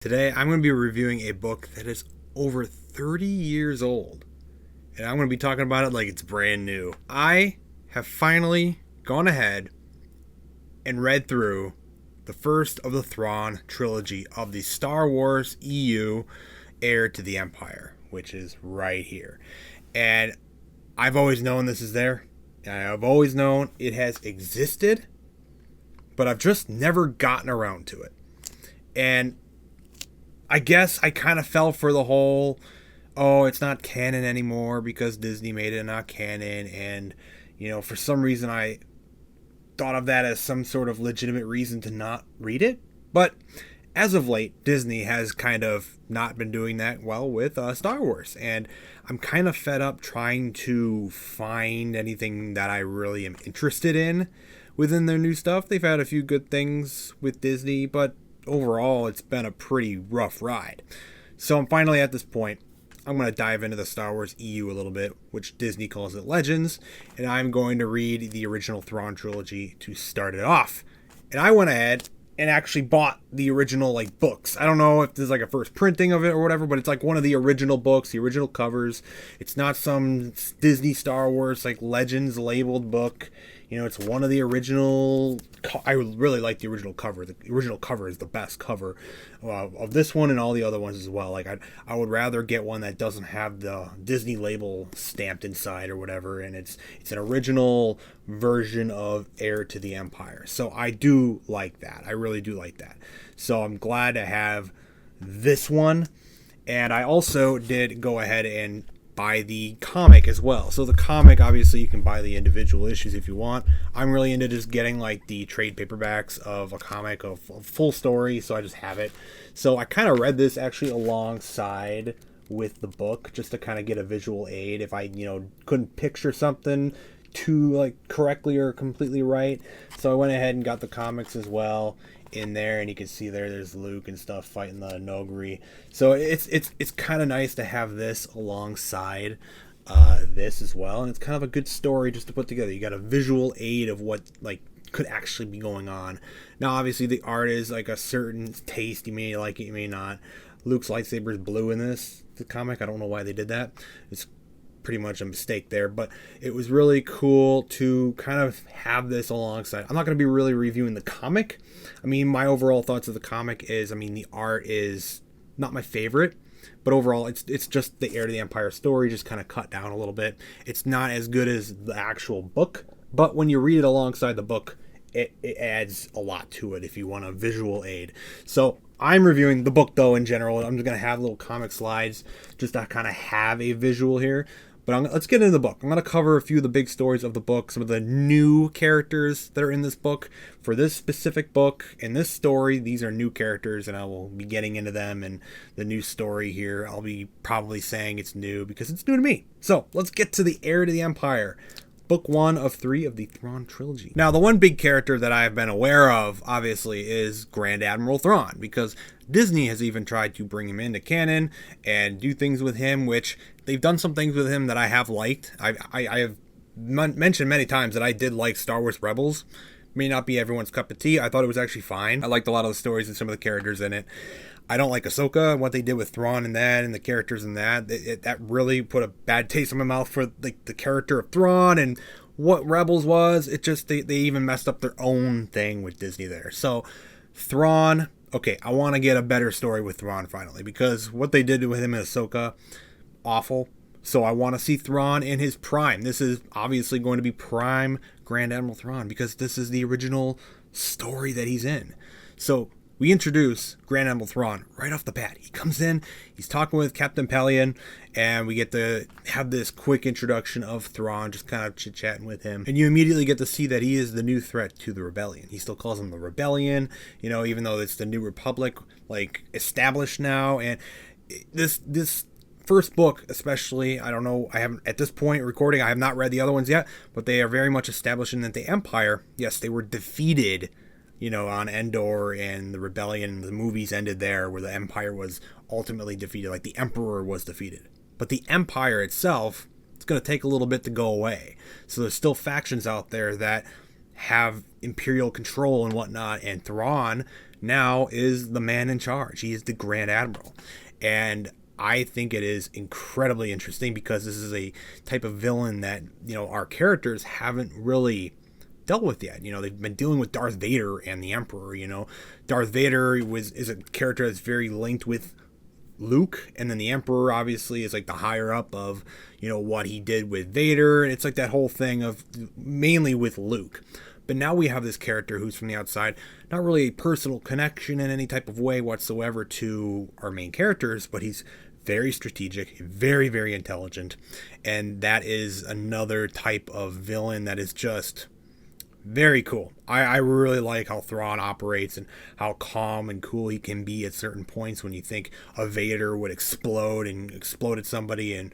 Today, I'm going to be reviewing a book that is over 30 years old, and I'm going to be talking about it like it's brand new. I have finally gone ahead and read through the first of the Thrawn Trilogy of the Star Wars EU Heir to the Empire, which is right here. And I've always known this is there, and I've always known it has existed, but I've just never gotten around to it. And I guess I kind of fell for the whole, oh, it's not canon anymore because Disney made it not canon. And, for some reason I thought of that as some sort of legitimate reason to not read it. But as of late, Disney has kind of not been doing that well with Star Wars. And I'm kind of fed up trying to find anything that I really am interested in within their new stuff. They've had a few good things with Disney, but overall it's been a pretty rough ride. So I'm finally at this point. I'm going to dive into the Star Wars EU a little bit, which Disney calls it Legends, and I'm going to read the original Thrawn Trilogy to start it off. And I went ahead and actually bought the original books. I don't know if there's a first printing of it or whatever, but it's one of the original books, the original covers. It's not some Disney Star Wars Legends labeled book. It's one of the original. I really like the original cover. The original cover is the best cover of this one and all the other ones as well. I would rather get one that doesn't have the Disney label stamped inside or whatever, and it's an original version of Heir to the Empire. So I do like that. I really do like that. So I'm glad to have this one, and I also did go ahead and buy the comic as well. So the comic, obviously you can buy the individual issues if you want. I'm really into just getting the trade paperbacks of a comic of full story, so I just have it. So I kind of read this actually alongside with the book just to kind of get a visual aid if I couldn't picture something too correctly or completely right. So I went ahead and got the comics as well in there, and you can see there's Luke and stuff fighting the Nogri. So it's kind of nice to have this alongside this as well, and it's kind of a good story just to put together. You got a visual aid of what could actually be going on. Now obviously the art is a certain taste. You may like it, you may not. Luke's lightsaber is blue in the comic. I don't know why they did that. It's pretty much a mistake there, but it was really cool to kind of have this alongside. I'm not going to be really reviewing the comic. My overall thoughts of the comic is, the art is not my favorite, but overall it's just the Heir to the Empire story just kind of cut down a little bit. It's not as good as the actual book, but when you read it alongside the book, it adds a lot to it if you want a visual aid. So I'm reviewing the book though in general. I'm just going to have little comic slides just to kind of have a visual here. But let's get into the book. I'm going to cover a few of the big stories of the book, some of the new characters that are in this book. For this specific book, in this story, these are new characters, and I will be getting into them and the new story here. I'll be probably saying it's new because it's new to me. So let's get to the Heir to the Empire. Book 1 of 3 of the Thrawn Trilogy. Now, the one big character that I've been aware of, obviously, is Grand Admiral Thrawn, because Disney has even tried to bring him into canon and do things with him, which they've done some things with him that I have liked. I have mentioned many times that I did like Star Wars Rebels. May not be everyone's cup of tea. I thought it was actually fine. I liked a lot of the stories and some of the characters in it. I don't like Ahsoka and what they did with Thrawn and that, and the characters in that. That really put a bad taste in my mouth for the character of Thrawn and what Rebels was. It just, they even messed up their own thing with Disney there. So Thrawn, okay, I want to get a better story with Thrawn finally, because what they did with him in Ahsoka, awful. So I want to see Thrawn in his prime. This is obviously going to be prime Grand Admiral Thrawn, because this is the original story that he's in. So we introduce Grand Admiral Thrawn right off the bat. He comes in, he's talking with Captain Pellaeon, and we get to have this quick introduction of Thrawn, just kind of chit-chatting with him. And you immediately get to see that he is the new threat to the Rebellion. He still calls them the Rebellion, even though it's the New Republic, established now. And this first book especially, I don't know, I haven't, at this point recording, I have not read the other ones yet, but they are very much establishing that the Empire, yes, they were defeated on Endor, and the rebellion, the movies ended there where the Empire was ultimately defeated, the Emperor was defeated. But the Empire itself, it's going to take a little bit to go away. So there's still factions out there that have Imperial control and whatnot, and Thrawn now is the man in charge. He is the Grand Admiral. And I think it is incredibly interesting because this is a type of villain that, our characters haven't really dealt with yet. They've been dealing with Darth Vader and the Emperor. Darth Vader is a character that's very linked with Luke, and then the Emperor obviously is like the higher up of what he did with Vader, and it's like that whole thing of mainly with Luke. But now we have this character who's from the outside, not really a personal connection in any type of way whatsoever to our main characters, but he's very strategic, very, very intelligent, and that is another type of villain that is just very cool. I really like how Thrawn operates and how calm and cool he can be at certain points when you think a Vader would explode at somebody and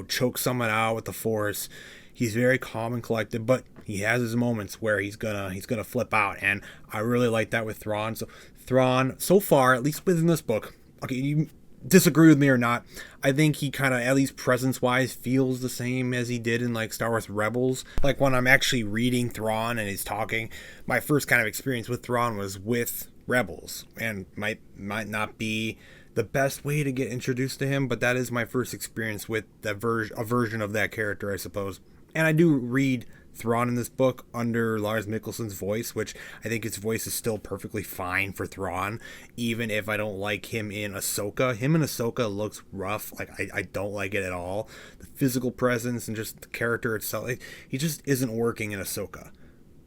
choke someone out with the Force. He's very calm and collected, but he has his moments where he's gonna flip out, and I really like that with Thrawn. So Thrawn, so far, at least within this book, okay, you disagree with me or not, I think he kind of, at least presence-wise, feels the same as he did in like Star Wars Rebels. Like when I'm actually reading Thrawn and he's talking, my first kind of experience with Thrawn was with Rebels, and might not be the best way to get introduced to him, but that is my first experience with a version of that character, I suppose. And I do read Thrawn in this book under Lars Mikkelsen's voice, which I think his voice is still perfectly fine for Thrawn, even if I don't like him in Ahsoka. Him in Ahsoka looks rough. Like, I don't like it at all. The physical presence and just the character itself, he just isn't working in Ahsoka.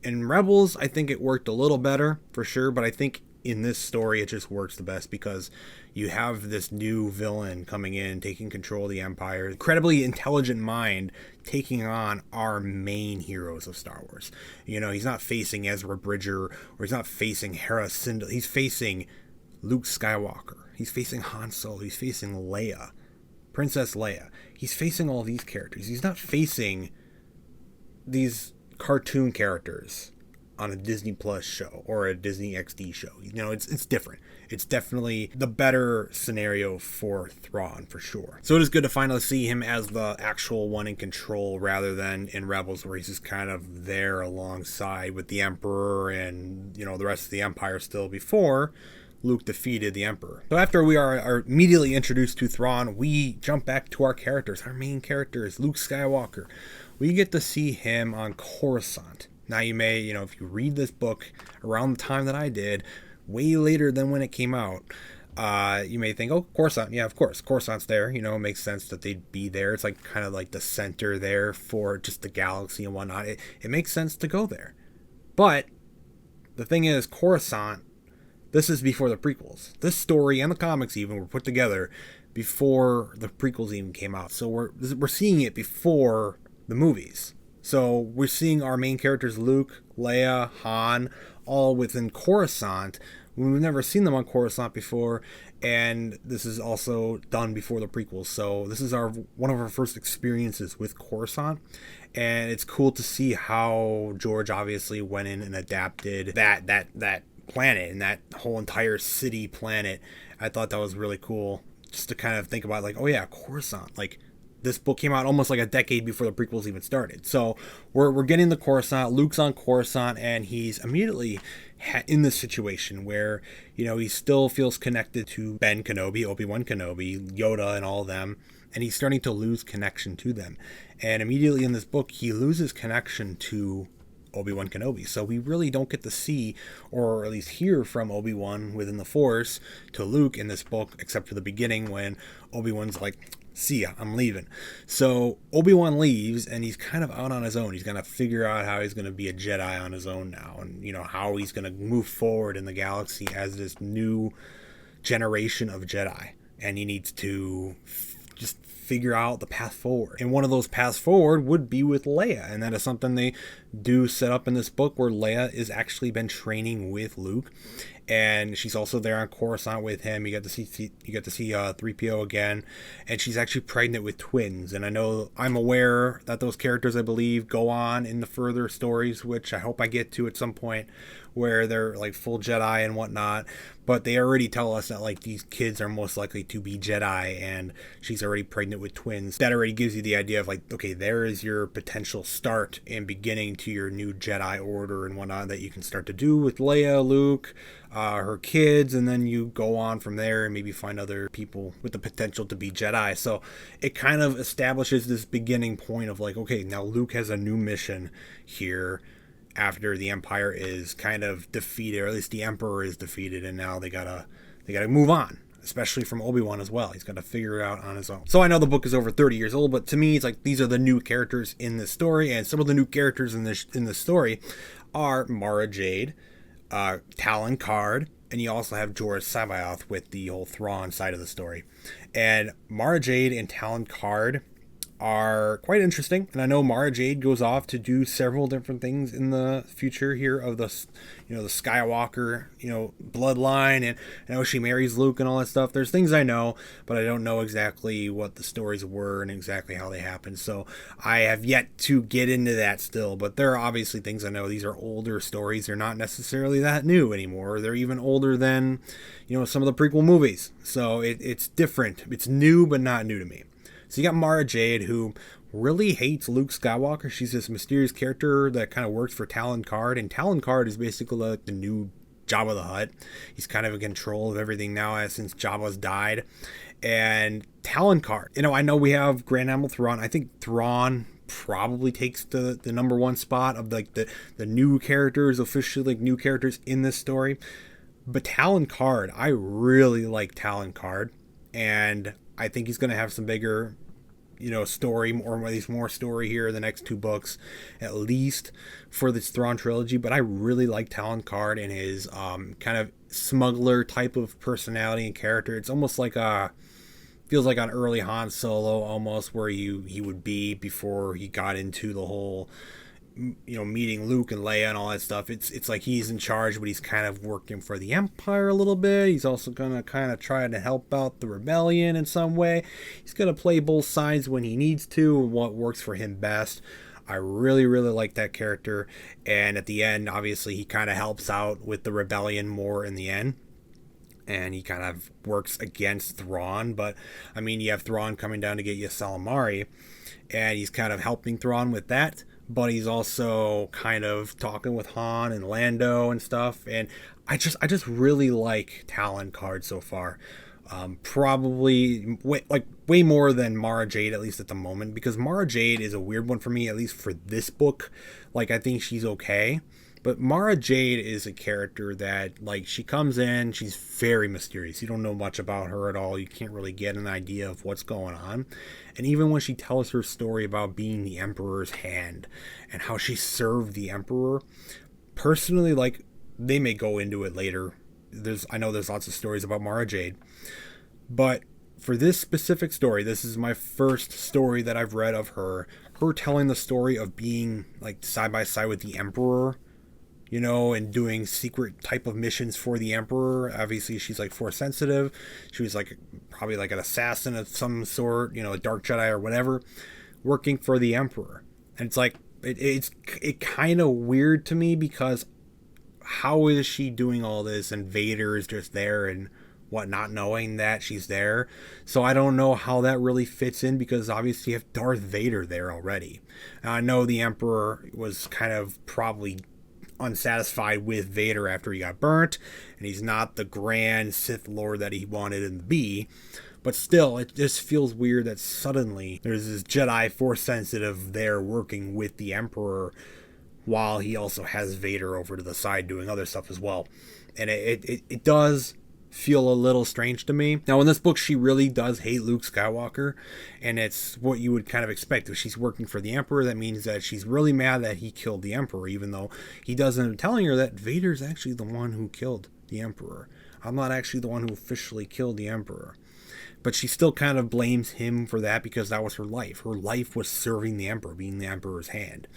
In Rebels, I think it worked a little better, for sure, but I think in this story it just works the best because you have this new villain coming in, taking control of the Empire, incredibly intelligent mind taking on our main heroes of Star Wars. He's not facing Ezra Bridger, or he's not facing Hera Syndulla. He's facing Luke Skywalker. He's facing Han Solo. He's facing Leia, Princess Leia. He's facing all these characters. He's not facing these cartoon characters on a Disney Plus show or a Disney XD show. It's different. It's definitely the better scenario for Thrawn, for sure. So it is good to finally see him as the actual one in control rather than in Rebels where he's just kind of there alongside with the Emperor and, the rest of the Empire still before Luke defeated the Emperor. So after we are immediately introduced to Thrawn, we jump back to our characters. Our main character is Luke Skywalker. We get to see him on Coruscant. Now you may, if you read this book around the time that I did, way later than when it came out, you may think, oh, Coruscant, yeah, of course, Coruscant's there. It makes sense that they'd be there. It's like kind of like the center there for just the galaxy and whatnot. It makes sense to go there. But the thing is, Coruscant, this is before the prequels. This story and the comics even were put together before the prequels even came out. So we're seeing it before the movies. So we're seeing our main characters, Luke, Leia, Han, all within Coruscant. We've never seen them on Coruscant before, and this is also done before the prequels. So this is one of our first experiences with Coruscant, and it's cool to see how George obviously went in and adapted that planet and that whole entire city planet. I thought that was really cool, just to kind of think about like, oh yeah, Coruscant, like. This book came out almost like a decade before the prequels even started. So we're getting the Coruscant. Luke's on Coruscant, and he's immediately in this situation where, he still feels connected to Ben Kenobi, Obi-Wan Kenobi, Yoda, and all of them. And he's starting to lose connection to them. And immediately in this book, he loses connection to Obi-Wan Kenobi. So we really don't get to see, or at least hear from Obi-Wan within the Force to Luke in this book, except for the beginning when Obi-Wan's like, see ya, I'm leaving. So Obi-Wan leaves and he's kind of out on his own. He's going to figure out how he's going to be a Jedi on his own now, and how he's going to move forward in the galaxy as this new generation of Jedi, and he needs to just figure out the path forward. And one of those paths forward would be with Leia, and that is something they do set up in this book, where Leia is actually been training with Luke, and she's also there on Coruscant with him. You get to see 3PO again, and she's actually pregnant with twins. And I'm aware that those characters, I believe, go on in the further stories, which I hope I get to at some point, where they're like full Jedi and whatnot. But they already tell us that like these kids are most likely to be Jedi, and she's already pregnant with twins. That already gives you the idea of like, okay, there is your potential start and beginning to your new Jedi order and whatnot that you can start to do with Leia, Luke, her kids, and then you go on from there and maybe find other people with the potential to be Jedi. So it kind of establishes this beginning point of like, okay, now Luke has a new mission here after the Empire is kind of defeated, or at least the Emperor is defeated, and now they gotta move on, especially from Obi-Wan as well. He's got to figure it out on his own. So I know the book is over 30 years old, but to me, it's like these are the new characters in this story, and some of the new characters in this story are Mara Jade, Talon Karrde, and you also have Jorah Sabaoth with the whole Thrawn side of the story. And Mara Jade and Talon Karrde are quite interesting, and I know Mara Jade goes off to do several different things in the future here of the, the Skywalker, bloodline, and I know she marries Luke and all that stuff. There's things I know, but I don't know exactly what the stories were and exactly how they happened, so I have yet to get into that still, but there are obviously things I know. These are older stories. They're not necessarily that new anymore. They're even older than, some of the prequel movies, so it's different. It's new, but not new to me. So you got Mara Jade, who really hates Luke Skywalker. She's this mysterious character that kind of works for Talon Karrde, and Talon Karrde is basically like the new Jabba the Hutt. He's kind of in control of everything now since Jabba's died. And Talon Karrde, I know we have Grand Admiral Thrawn. I think Thrawn probably takes the number one spot of like the new characters, officially like new characters in this story. But Talon Karrde, I really like Talon Karrde, and I think he's going to have some bigger story, or at least more story here in the next two books, at least for this Thrawn trilogy. But I really like Talon Karrde and his kind of smuggler type of personality and character. It's almost like feels like an early Han Solo almost, where he would be before he got into the whole meeting Luke and Leia and all that stuff. It's like he's in charge, but he's kind of working for the Empire a little bit. He's also gonna kind of try to help out the rebellion in some way. He's gonna play both sides when he needs to and what works for him best. I really, really like that character, and at the end, obviously, he kind of helps out with the rebellion more in the end, and he kind of works against Thrawn. But I mean, you have Thrawn coming down to get Yasala Mari, and he's kind of helping Thrawn with that, but he's also kind of talking with Han and Lando and stuff. And I just really like Talon Karrde so far. Probably way more than Mara Jade, at least at the moment, because Mara Jade is a weird one for me, at least for this book. Like, I think she's okay, but Mara Jade is a character that, like, she comes in, she's very mysterious. You don't know much about her at all. You can't really get an idea of what's going on. And even when she tells her story about being the Emperor's hand and how she served the Emperor, personally, like, they may go into it later. I know there's lots of stories about Mara Jade, but for this specific story, this is my first story that I've read of her telling the story of being, like, side by side with the Emperor, and doing secret type of missions for the Emperor. Obviously, she's like Force sensitive. She was like probably like an assassin of some sort, a dark Jedi or whatever, working for the Emperor. And it's like, it's kind of weird to me, because how is she doing all this and Vader is just there and not knowing that she's there? So I don't know how that really fits in, because obviously you have Darth Vader there already. Now, I know the Emperor was kind of probably unsatisfied with Vader after he got burnt, and he's not the grand Sith Lord that he wanted him to be, but still, it just feels weird that suddenly there's this Jedi Force sensitive there working with the Emperor, while he also has Vader over to the side doing other stuff as well. And it does feel a little strange to me. Now, in this book, she really does hate Luke Skywalker, and it's what you would kind of expect. If she's working for the Emperor, that means that she's really mad that he killed the Emperor, even though he doesn't telling her that Vader's actually the one who killed the Emperor. I'm not actually the one who officially killed the Emperor. But she still kind of blames him for that, because that was her life. Her life was serving the Emperor, being the Emperor's hand.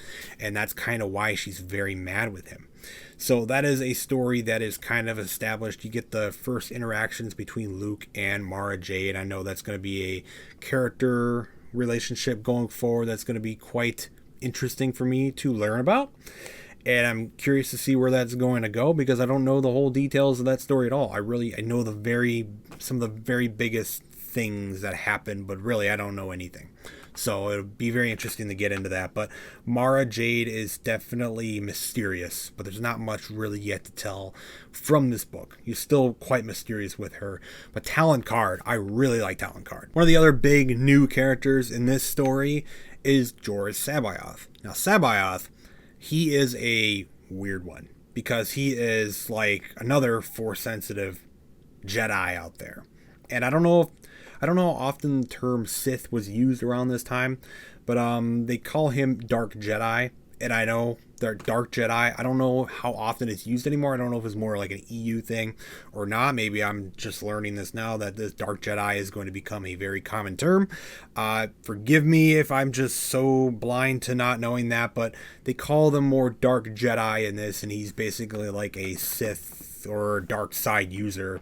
And that's kind of why she's very mad with him. So that is a story that is kind of established. You get the first interactions between Luke and Mara Jade. I know that's going to be a character relationship going forward that's going to be quite interesting for me to learn about. And I'm curious to see where that's going to go, because I don't know the whole details of that story at all. I know some of the very biggest things that happen, but really I don't know anything. So it'll be very interesting to get into that. But Mara Jade is definitely mysterious, but there's not much really yet to tell from this book. You're still quite mysterious with her. But Talon Karrde, I really like Talon Karrde. One of the other big new characters in this story is Joruus C'baoth. Now C'baoth, he is a weird one, because he is like another Force-sensitive Jedi out there. And I don't know how often the term Sith was used around this time, but they call him Dark Jedi, and I know they're Dark Jedi. I don't know how often it's used anymore. I don't know if it's more like an EU thing or not. Maybe I'm just learning this now, that this Dark Jedi is going to become a very common term. Forgive me if I'm just so blind to not knowing that, but they call them more Dark Jedi in this, and he's basically like a Sith or dark side user.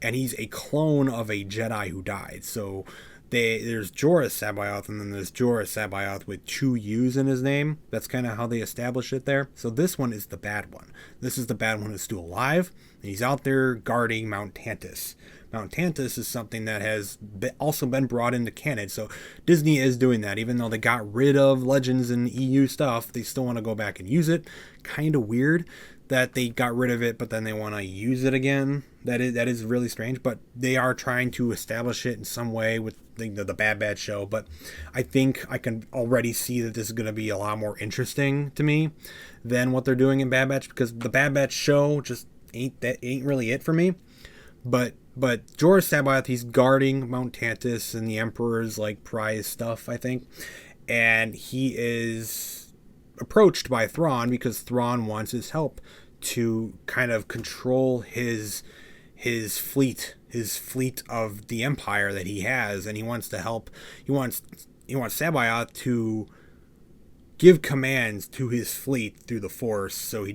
And he's a clone of a Jedi who died. So there's Joruus C'baoth, and then there's Joruus C'baoth with 2 U's in his name. That's kind of how they establish it there. So this one is the bad one. This is the bad one who's still alive, and he's out there guarding Mount Tantiss. Mount Tantiss is something that has also been brought into canon. So Disney is doing that. Even though they got rid of Legends and EU stuff, they still want to go back and use it. Kind of weird that they got rid of it, but then they want to use it again. That is really strange, but they are trying to establish it in some way with the Bad Batch show. But I think I can already see that this is going to be a lot more interesting to me than what they're doing in Bad Batch, because the Bad Batch show just ain't really it for me. But Joruus C'baoth, he's guarding Mount Tantiss and the Emperor's like prize stuff, I think, and he is approached by Thrawn because Thrawn wants his help to kind of control his fleet of the Empire that he has, and he wants to help. He wants C'baoth to give commands to his fleet through the Force, so he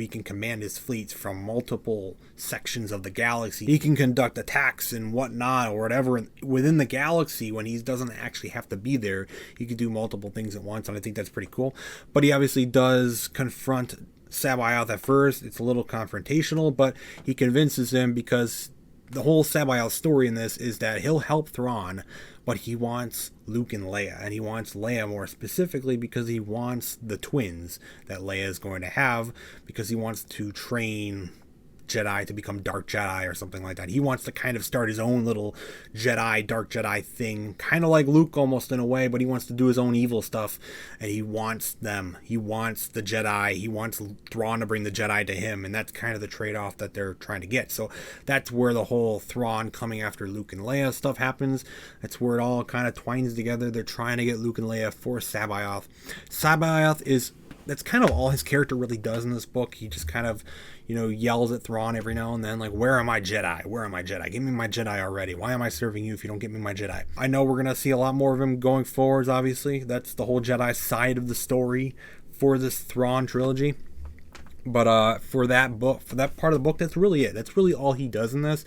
can command his fleets from multiple sections of the galaxy. He can conduct attacks and whatnot, or whatever within the galaxy when he doesn't actually have to be there. He can do multiple things at once, and I think that's pretty cool. But he obviously does confront C'baoth at first. It's a little confrontational, but he convinces him, because the whole C'baoth story in this is that he'll help Thrawn, but he wants Luke and Leia, and he wants Leia more specifically because he wants the twins that Leia is going to have, because he wants to train Jedi to become Dark Jedi or something like that. He wants to kind of start his own little Dark Jedi thing, kind of like Luke almost in a way, but he wants to do his own evil stuff, and he wants them. He wants the Jedi. He wants Thrawn to bring the Jedi to him, and that's kind of the trade-off that they're trying to get. So that's where the whole Thrawn coming after Luke and Leia stuff happens. That's where it all kind of twines together. They're trying to get Luke and Leia for C'baoth. C'baoth that's kind of all his character really does in this book. He just kind of, yells at Thrawn every now and then, like, where are my Jedi? Where are my Jedi? Give me my Jedi already. Why am I serving you if you don't get me my Jedi? I know we're going to see a lot more of him going forwards, obviously. That's the whole Jedi side of the story for this Thrawn trilogy. But for that part of the book, that's really it. That's really all he does in this,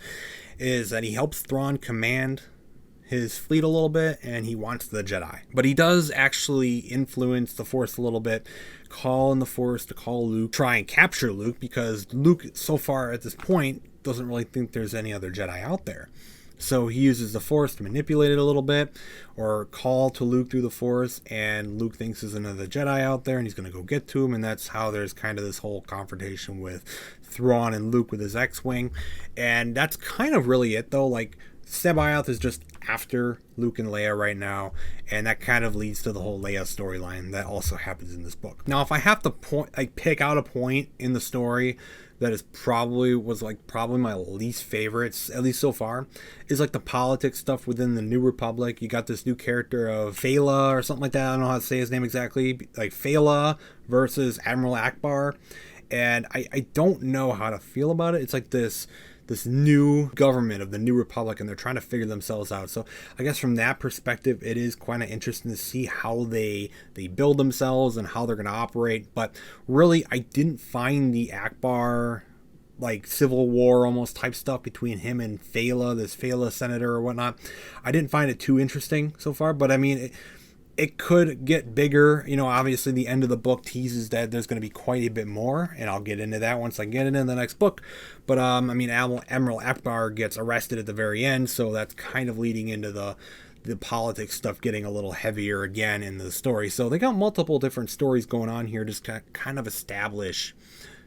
is that he helps Thrawn command his fleet a little bit, and he wants the Jedi. But he does actually influence the Force a little bit, call in the Force to call Luke, try and capture Luke, because Luke, so far at this point, doesn't really think there's any other Jedi out there. So he uses the Force to manipulate it a little bit, or call to Luke through the Force, and Luke thinks there's another Jedi out there, and he's going to go get to him, and that's how there's kind of this whole confrontation with Thrawn and Luke with his X-Wing. And that's kind of really it, though. Like, C'baoth is just after Luke and Leia right now, and that kind of leads to the whole Leia storyline that also happens in this book. Now, if I have to pick out a point in the story that is probably my least favorites, at least so far, is like the politics stuff within the New Republic. You got this new character of Fela or something like that. I don't know how to say his name exactly. Like Fela versus Admiral Akbar, and I don't know how to feel about it. It's like this new government of the New Republic, and they're trying to figure themselves out. So I guess from that perspective, it is quite interesting to see how they build themselves and how they're going to operate. But really, I didn't find the Akbar, like, civil war almost type stuff between him and Fela, this Fela senator or whatnot. I didn't find it too interesting so far, but I mean, It could get bigger. Obviously the end of the book teases that there's going to be quite a bit more, and I'll get into that once I get into the next book. But Admiral Akbar gets arrested at the very end, so that's kind of leading into the politics stuff getting a little heavier again in the story. So they got multiple different stories going on here, just to kind of establish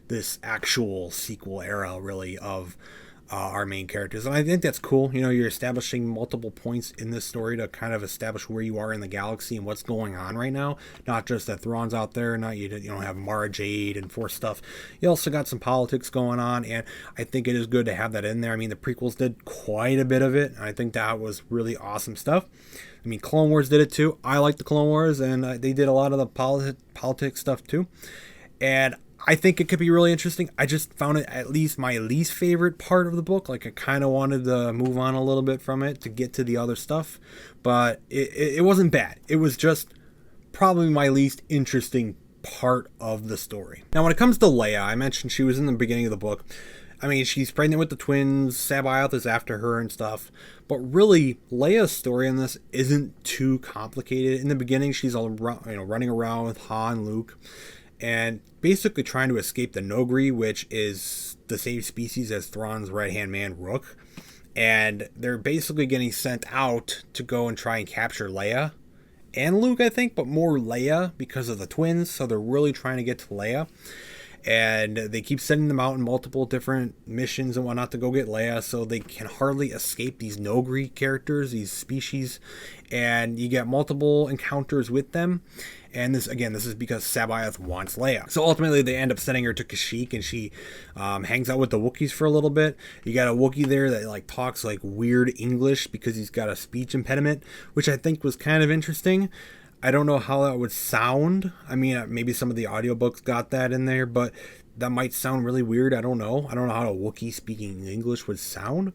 this actual sequel era, really, of our main characters. And I think that's cool. You're establishing multiple points in this story to kind of establish where you are in the galaxy and what's going on right now. Not just that Thrawn's out there, not you don't have Mara Jade and Force stuff. You also got some politics going on, and I think it is good to have that in there. I mean, the prequels did quite a bit of it, and I think that was really awesome stuff. I mean, Clone Wars did it too. I like the Clone Wars, and they did a lot of the politics stuff too. And I think it could be really interesting. I just found it at least my least favorite part of the book. Like, I kind of wanted to move on a little bit from it to get to the other stuff. But it wasn't bad. It was just probably my least interesting part of the story. Now, when it comes to Leia, I mentioned she was in the beginning of the book. I mean, she's pregnant with the twins. Sabayoth is after her and stuff. But really, Leia's story in this isn't too complicated. In the beginning, she's all running around with Han and Luke, and basically trying to escape the Nogri, which is the same species as Thrawn's right-hand man, Rook. And they're basically getting sent out to go and try and capture Leia and Luke, I think, but more Leia because of the twins. So they're really trying to get to Leia. And they keep sending them out in multiple different missions and whatnot to go get Leia, so they can hardly escape these Nogri characters, these species. And you get multiple encounters with them. And this is because Sabayoth wants Leia. So ultimately, they end up sending her to Kashyyyk, and she hangs out with the Wookiees for a little bit. You got a Wookiee there that talks weird English because he's got a speech impediment, which I think was kind of interesting. I don't know how that would sound. I mean, maybe some of the audiobooks got that in there, but that might sound really weird. I don't know. I don't know how a Wookiee speaking English would sound.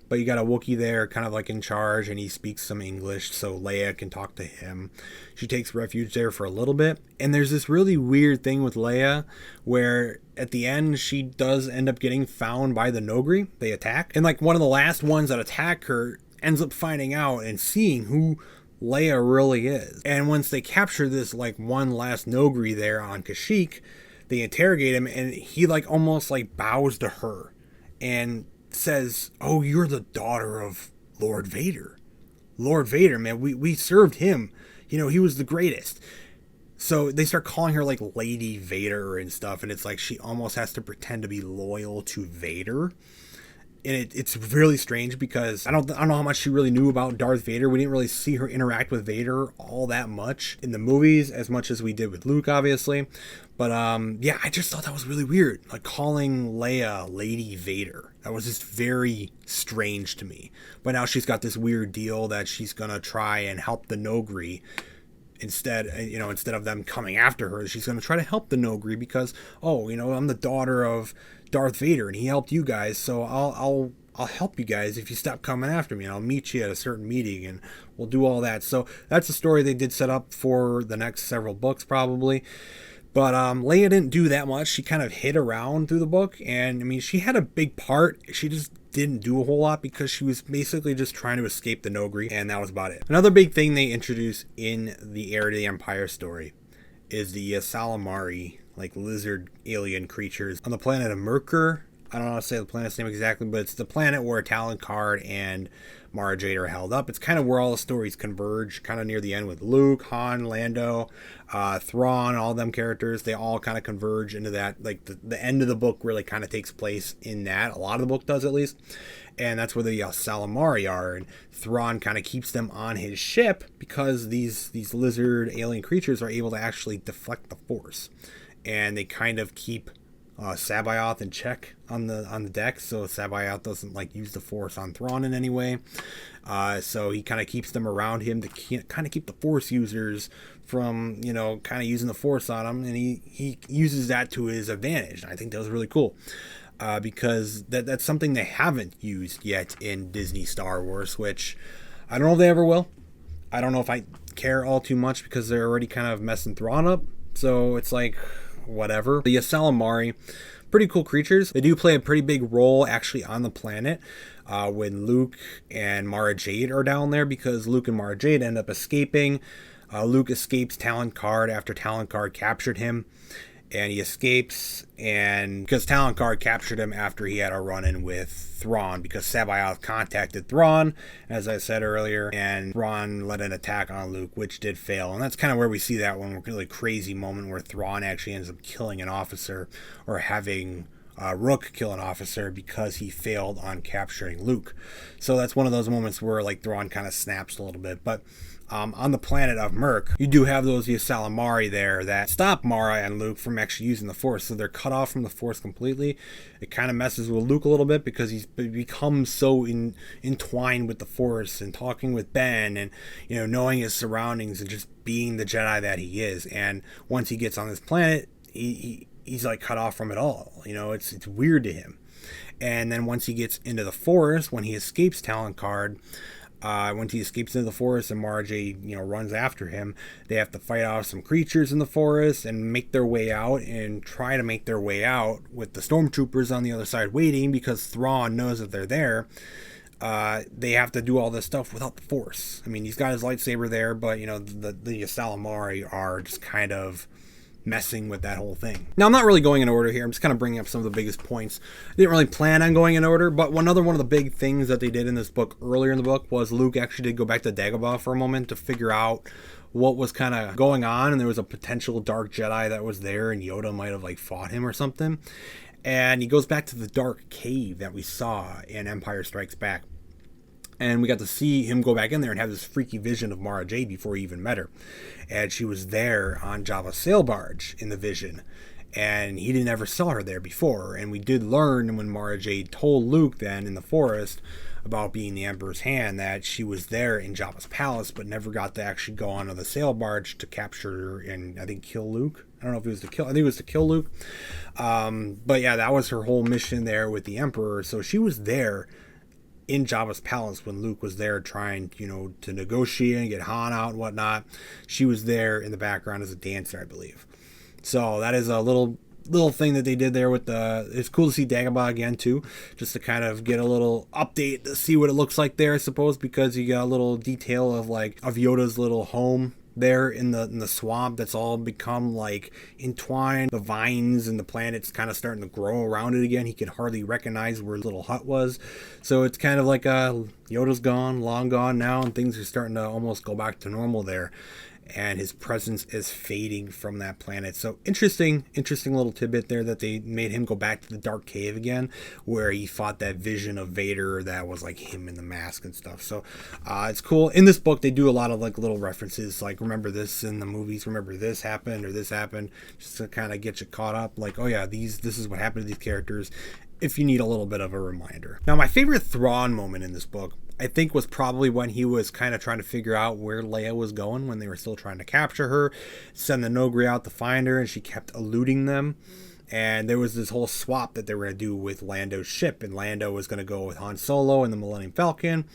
But you got a Wookiee there kind of in charge, and he speaks some English, so Leia can talk to him. She takes refuge there for a little bit. And there's this really weird thing with Leia where at the end she does end up getting found by the Nogri. They attack. And one of the last ones that attack her ends up finding out and seeing who Leia really is. And once they capture this one last Nogri there on Kashyyyk, they interrogate him, and he almost bows to her and says, "Oh, you're the daughter of Lord Vader. Lord Vader, man, we served him. He was the greatest." So they start calling her Lady Vader and stuff, and it's she almost has to pretend to be loyal to Vader. And it's really strange because I don't know how much she really knew about Darth Vader. We didn't really see her interact with Vader all that much in the movies, as much as we did with Luke, obviously. But yeah, I just thought that was really weird. Calling Leia Lady Vader. That was just very strange to me. But now she's got this weird deal that she's going to try and help the Nogri. Instead of them coming after her, she's going to try to help the Nogri because, I'm the daughter of Darth Vader and he helped you guys, so I'll help you guys if you stop coming after me, and I'll meet you at a certain meeting and we'll do all that. So that's a story they did set up for the next several books probably. But Leia didn't do that much. She kind of hid around through the book, and I mean, she had a big part. She just didn't do a whole lot because she was basically just trying to escape the Nogri, and that was about it. Another big thing they introduced in the Heir to the Empire story is the Salamari, lizard alien creatures on the planet of Merkur. I don't know how to say the planet's name exactly, but it's the planet where Talon Card and Mara Jade are held up. It's kind of where all the stories converge, kind of near the end with Luke, Han, Lando, Thrawn, all them characters. They all kind of converge into that. The end of the book really kind of takes place in that. A lot of the book does, at least. And that's where the Salamari are. And Thrawn kind of keeps them on his ship because these lizard alien creatures are able to actually deflect the Force. And they kind of keep Sabayoth in check on the deck, so Sabayoth doesn't use the Force on Thrawn in any way. So he kind of keeps them around him to kind of keep the Force users from kind of using the Force on him, and he uses that to his advantage. And I think that was really cool because that's something they haven't used yet in Disney Star Wars, which I don't know if they ever will. I don't know if I care all too much because they're already kind of messing Thrawn up. So it's whatever. The Salamari, pretty cool creatures. They do play a pretty big role actually on the planet when Luke and Mara Jade are down there, because Luke and Mara Jade end up escaping Luke escapes Talon Card after Talon Card captured him. And he escapes, and because Talon Card captured him after he had a run-in with Thrawn, because Sabayoth contacted Thrawn, as I said earlier, and Thrawn led an attack on Luke, which did fail. And that's kind of where we see that one really crazy moment where Thrawn actually ends up killing an officer, or having Rook kill an officer because he failed on capturing Luke. So that's one of those moments where like Thrawn kind of snaps a little bit. But on the planet of Merc, you do have those Ysalamari there that stop Mara and Luke from actually using the Force. So they're cut off from the Force completely. It kind of messes with Luke a little bit because he's become so entwined with the Force and talking with Ben and, you know, knowing his surroundings and just being the Jedi that he is. And once he gets on this planet, he's like cut off from it all. You know, it's weird to him. And then once he gets into the Force, when he escapes Talon Card, once he escapes into the forest and Mara Jade, you know, runs after him, they have to fight off some creatures in the forest and make their way out and try to make their way out with the stormtroopers on the other side waiting, because Thrawn knows that they're there. They have to do all this stuff without the Force. I mean, he's got his lightsaber there, but, you know, the Ysalamari are just kind of messing with that whole thing. Now, I'm not really going in order here. I'm just kind of bringing up some of the biggest points. I didn't really plan on going in order, but one of the big things that they did in this book earlier in the book was Luke actually did go back to Dagobah for a moment to figure out what was kind of going on, and there was a potential dark Jedi that was there, and Yoda might have like fought him or something. And he goes back to the dark cave that we saw in Empire Strikes Back. And we got to see him go back in there and have this freaky vision of Mara Jade before he even met her. And she was there on Jabba's sail barge in the vision. And he didn't ever saw her there before. And we did learn when Mara Jade told Luke then in the forest about being the Emperor's hand that she was there in Jabba's palace, but never got to actually go onto the sail barge to capture her and I think kill Luke. I don't know if it was to kill. I think it was to kill Luke. But yeah, that was her whole mission there with the Emperor. So she was there in Jabba's palace when Luke was there trying, you know, to negotiate and get Han out and whatnot. She was there in the background as a dancer, I believe. So that is a little thing that they did there with it's cool to see Dagobah again too, just to kind of get a little update to see what it looks like there, I suppose, because you got a little detail of Yoda's little home there in the swamp that's all become like entwined. The vines and the planet's kind of starting to grow around it again. He could hardly recognize where his little hut was. So it's kind of like Yoda's gone, long gone now, and things are starting to almost go back to normal there. And his presence is fading from that planet. So interesting little tidbit there that they made him go back to the dark cave again, where he fought that vision of Vader that was like him in the mask and stuff. So it's cool. In this book, they do a lot of like little references, like remember this in the movies, remember this happened or this happened, just to kind of get you caught up. Like, oh yeah, this is what happened to these characters, if you need a little bit of a reminder. Now, my favorite Thrawn moment in this book, I think, was probably when he was kind of trying to figure out where Leia was going when they were still trying to capture her, send the Nogri out to find her, and she kept eluding them. And there was this whole swap that they were going to do with Lando's ship, and Lando was going to go with Han Solo and the Millennium Falcon,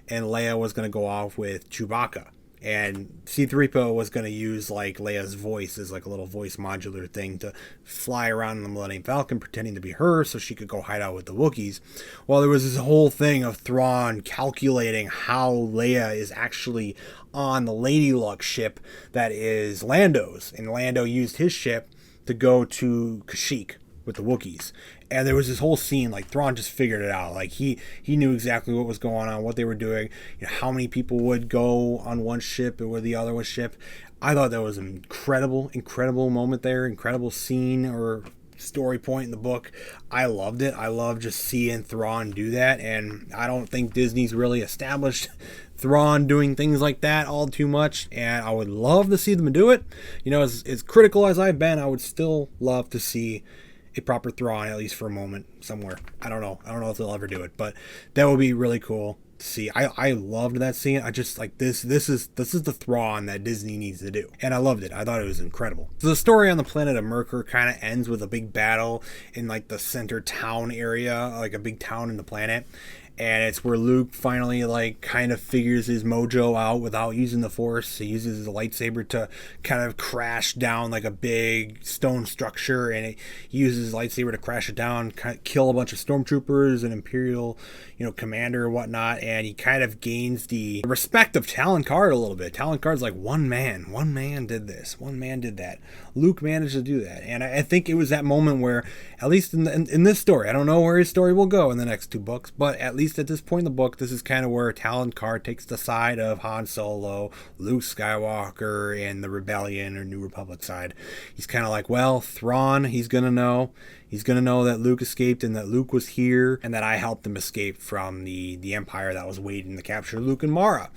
and Leia was going to go off with Chewbacca. And C-3PO was going to use like Leia's voice as like a little voice modular thing to fly around in the Millennium Falcon pretending to be her so she could go hide out with the Wookiees. Well, there was this whole thing of Thrawn calculating how Leia is actually on the Lady Luck ship that is Lando's. And Lando used his ship to go to Kashyyyk with the Wookiees. And there was this whole scene, like Thrawn just figured it out. Like he knew exactly what was going on, what they were doing, you know, how many people would go on one ship or the other ship. I thought that was an incredible moment there, incredible scene or story point in the book. I loved it. I love just seeing Thrawn do that, and I don't think Disney's really established Thrawn doing things like that all too much, and I would love to see them do it. You know, as critical as I've been, I would still love to see a proper Thrawn, at least for a moment, somewhere. I don't know if they'll ever do it, but that would be really cool to see. I loved that scene. I just like this is the Thrawn that Disney needs to do, and I loved it. I thought it was incredible. So the story on the planet of Merkur kind of ends with a big battle in like the center town area, like a big town in the planet. And it's where Luke finally like kind of figures his mojo out without using the Force. He uses his lightsaber to kind of crash down like a big stone structure, and he uses his lightsaber to crash it down, kill a bunch of stormtroopers and Imperial, commander and whatnot. And he kind of gains the respect of Talon Karrde a little bit. Talon Karrde's like, one man did this, one man did that. Luke managed to do that, and I think it was that moment where, at least in this story, I don't know where his story will go in the next 2 books, but at least at this point in the book, this is kind of where Talon Karrde takes the side of Han Solo, Luke Skywalker, and the Rebellion or New Republic side. He's kind of like, well, Thrawn, he's gonna know that Luke escaped and that Luke was here and that I helped him escape from the Empire that was waiting to capture Luke and Mara.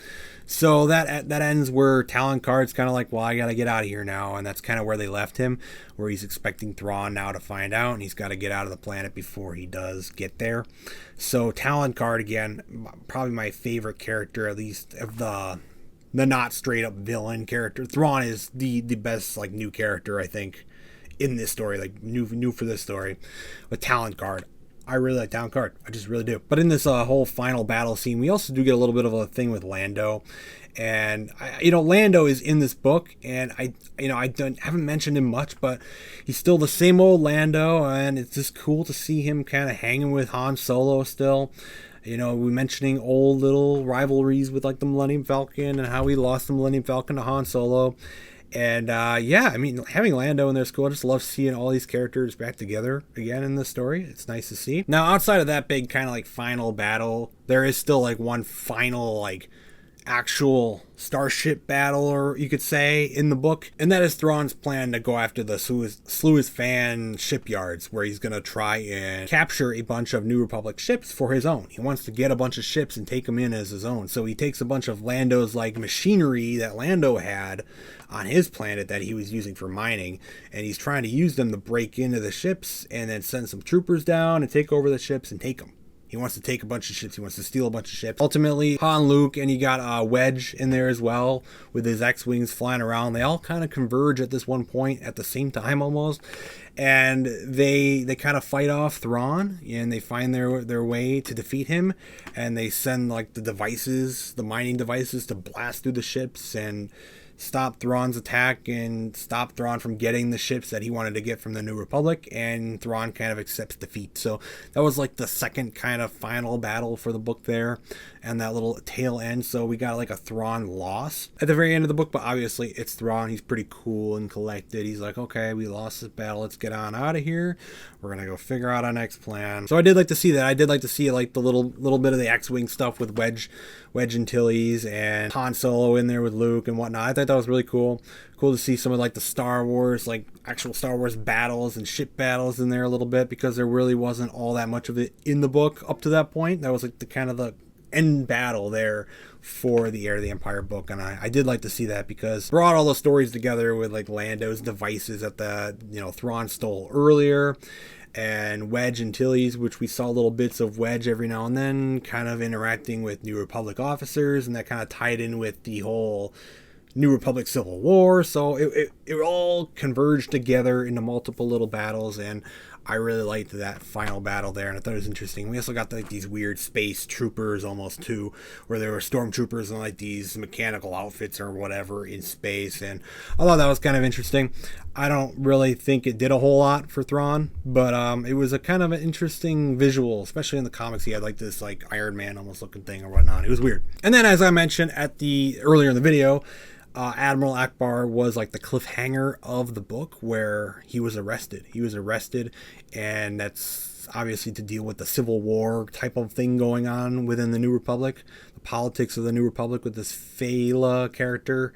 So that ends where Talon Karrde's kind of like, well, I gotta get out of here now, and that's kind of where they left him, where he's expecting Thrawn now to find out, and he's got to get out of the planet before he does get there. So Talon Karrde, again, probably my favorite character, at least of the not straight up villain character. Thrawn is the best like new character, I think, in this story, like new for this story. With Talon Karrde, I really like Talon Karrde. I just really do. But in this whole final battle scene, we also do get a little bit of a thing with Lando. And Lando is in this book, and I haven't mentioned him much, but he's still the same old Lando, and it's just cool to see him kind of hanging with Han Solo still. We're mentioning old little rivalries with like the Millennium Falcon and how we lost the Millennium Falcon to Han Solo. And having Lando in there is cool. I just love seeing all these characters back together again in the story. It's nice to see. Now, outside of that big kind of like final battle, there is still like one final like actual starship battle, or you could say, in the book, and that is Thrawn's plan to go after the Sluis Fan shipyards, where he's going to try and capture a bunch of New Republic ships for his own. He wants to get a bunch of ships and take them in as his own. So he takes a bunch of Lando's like machinery that Lando had on his planet that he was using for mining, and he's trying to use them to break into the ships and then send some troopers down and take over the ships and take them. He wants to take a bunch of ships. He wants to steal a bunch of ships. Ultimately, Han, Luke, and you got Wedge in there as well with his X-Wings flying around. They all kind of converge at this one point at the same time almost. And they kind of fight off Thrawn, and they find their way to defeat him. And they send like the mining devices to blast through the ships and stop Thrawn's attack and stop Thrawn from getting the ships that he wanted to get from the New Republic, and Thrawn kind of accepts defeat. So that was like the second kind of final battle for the book there, and that little tail end. So we got like a Thrawn loss at the very end of the book, but obviously it's Thrawn. He's pretty cool and collected. He's like, okay, we lost this battle. Let's get on out of here. We're going to go figure out our next plan. So I did like to see that. I did like to see like the little bit of the X-Wing stuff with Wedge Antilles and Han Solo in there with Luke and whatnot. I thought that was really cool. Cool to see some of like the Star Wars, like actual Star Wars battles and ship battles in there a little bit, because there really wasn't all that much of it in the book up to that point. That was like the kind of the end battle there for the Heir to the Empire book, and I did like to see that, because it brought all the stories together with like Lando's devices that Thrawn stole earlier, and Wedge Antilles, which we saw little bits of Wedge every now and then kind of interacting with New Republic officers, and that kind of tied in with the whole New Republic Civil War. So it all converged together into multiple little battles, and I really liked that final battle there, and I thought it was interesting. We also got like these weird space troopers almost too, where there were stormtroopers in like these mechanical outfits or whatever in space, and I thought that was kind of interesting. I don't really think it did a whole lot for Thrawn, but it was a kind of an interesting visual, especially in the comics. He had like this like Iron Man almost looking thing or whatnot. It was weird. And then, as I mentioned earlier in the video, Admiral Ackbar was like the cliffhanger of the book, where he was arrested. And that's obviously to deal with the Civil War type of thing going on within the New Republic, the politics of the New Republic with this Fela character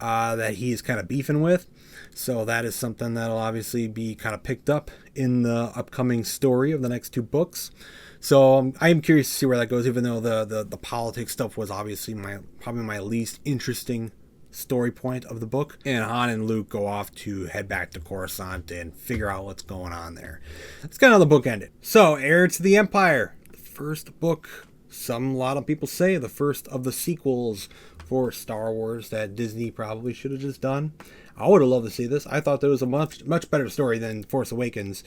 that he is kind of beefing with. So that is something that'll obviously be kind of picked up in the upcoming story of the next 2 books. So I am curious to see where that goes, even though the politics stuff was obviously probably my least interesting story point of the book. And Han and Luke go off to head back to Coruscant and figure out what's going on there. That's kind of how the book ended. So, Heir to the Empire, the first book, a lot of people say the first of the sequels for Star Wars that Disney probably should have just done. I would have loved to see this. I thought there was a much better story than Force Awakens,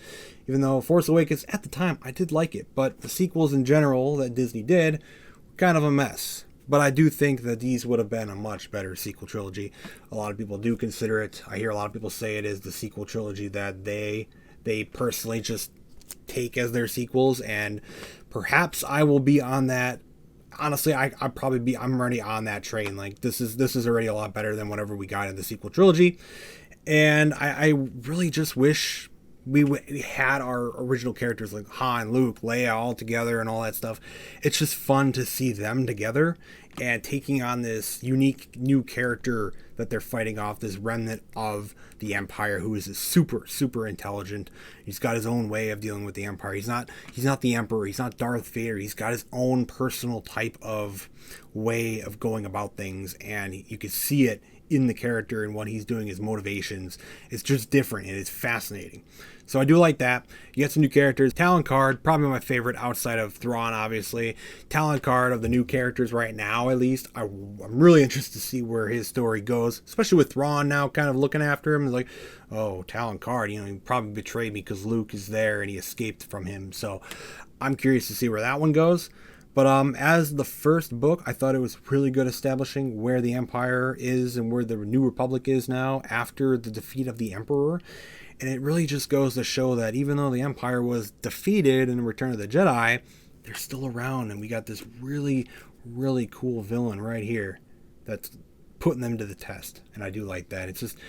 even though Force Awakens at the time I did like it, but the sequels in general that Disney did were kind of a mess. But I do think that these would have been a much better sequel trilogy. A lot of people do consider it. I hear a lot of people say it is the sequel trilogy that they personally just take as their sequels, and perhaps I will be on that. Honestly, I'm already on that train. Like this is already a lot better than whatever we got in the sequel trilogy, and I really just wish we had our original characters like Han, Luke, Leia all together and all that stuff. It's just fun to see them together and taking on this unique new character that they're fighting off, this remnant of the Empire who is super intelligent. He's got his own way of dealing with the Empire. He's not the Emperor. He's not Darth Vader. He's got his own personal type of way of going about things, and you can see it in the character and what he's doing, his motivations. It's just different and it's fascinating. So I do like that. You get some new characters. Talon Card, probably my favorite outside of Thrawn, obviously. Talon Card of the new characters right now, at least. I'm really interested to see where his story goes, especially with Thrawn now kind of looking after him. It's like, oh, Talon Card, he probably betrayed me because Luke is there and he escaped from him. So I'm curious to see where that one goes. But as the first book, I thought it was really good establishing where the Empire is and where the New Republic is now after the defeat of the Emperor. And it really just goes to show that even though the Empire was defeated in Return of the Jedi, they're still around. And we got this really cool villain right here that's putting them to the test. And I do like that. It's just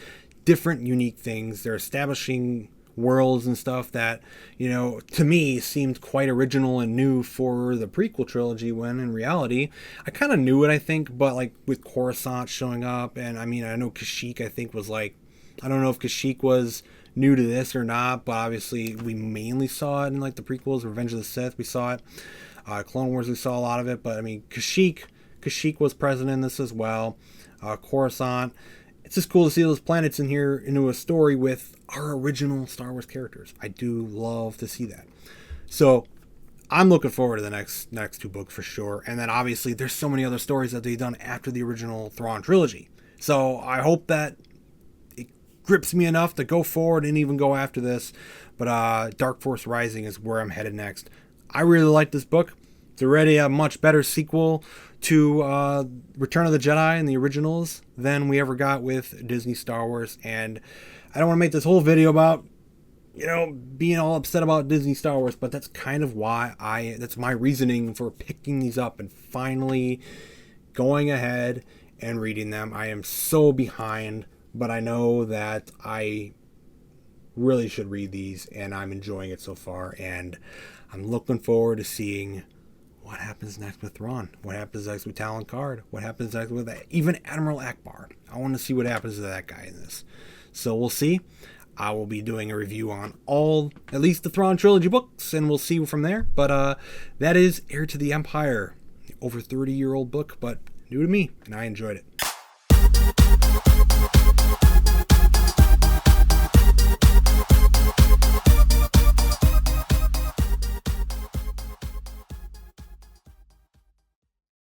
different, unique things. They're establishing worlds and stuff that, to me seemed quite original and new for the prequel trilogy, when in reality I kind of knew it, I think, but like with Coruscant showing up, and I know Kashyyyk, I think, was like, I don't know if Kashyyyk was new to this or not, but obviously we mainly saw it in like the prequels. Revenge of the Sith, we saw it. Clone Wars, we saw a lot of it, but Kashyyyk was present in this as well. Coruscant. It's just cool to see those planets in here into a story with our original Star Wars characters. I do love to see that. So I'm looking forward to the next two books for sure. And then obviously there's so many other stories that they've done after the original Thrawn trilogy. So I hope that it grips me enough to go forward and even go after this. But Dark Force Rising is where I'm headed next. I really like this book. It's already a much better sequel to Return of the Jedi and the originals than we ever got with Disney Star Wars. And I don't want to make this whole video about, being all upset about Disney Star Wars, but that's kind of why that's my reasoning for picking these up and finally going ahead and reading them. I am so behind, but I know that I really should read these, and I'm enjoying it so far, and I'm looking forward to seeing what happens next with Thrawn, what happens next with Talon Card, what happens next with even Admiral Akbar. I want to see what happens to that guy in this. So we'll see. I will be doing a review on at least the Thrawn Trilogy books, and we'll see from there. But that is Heir to the Empire, over 30-year-old book, but new to me, and I enjoyed it.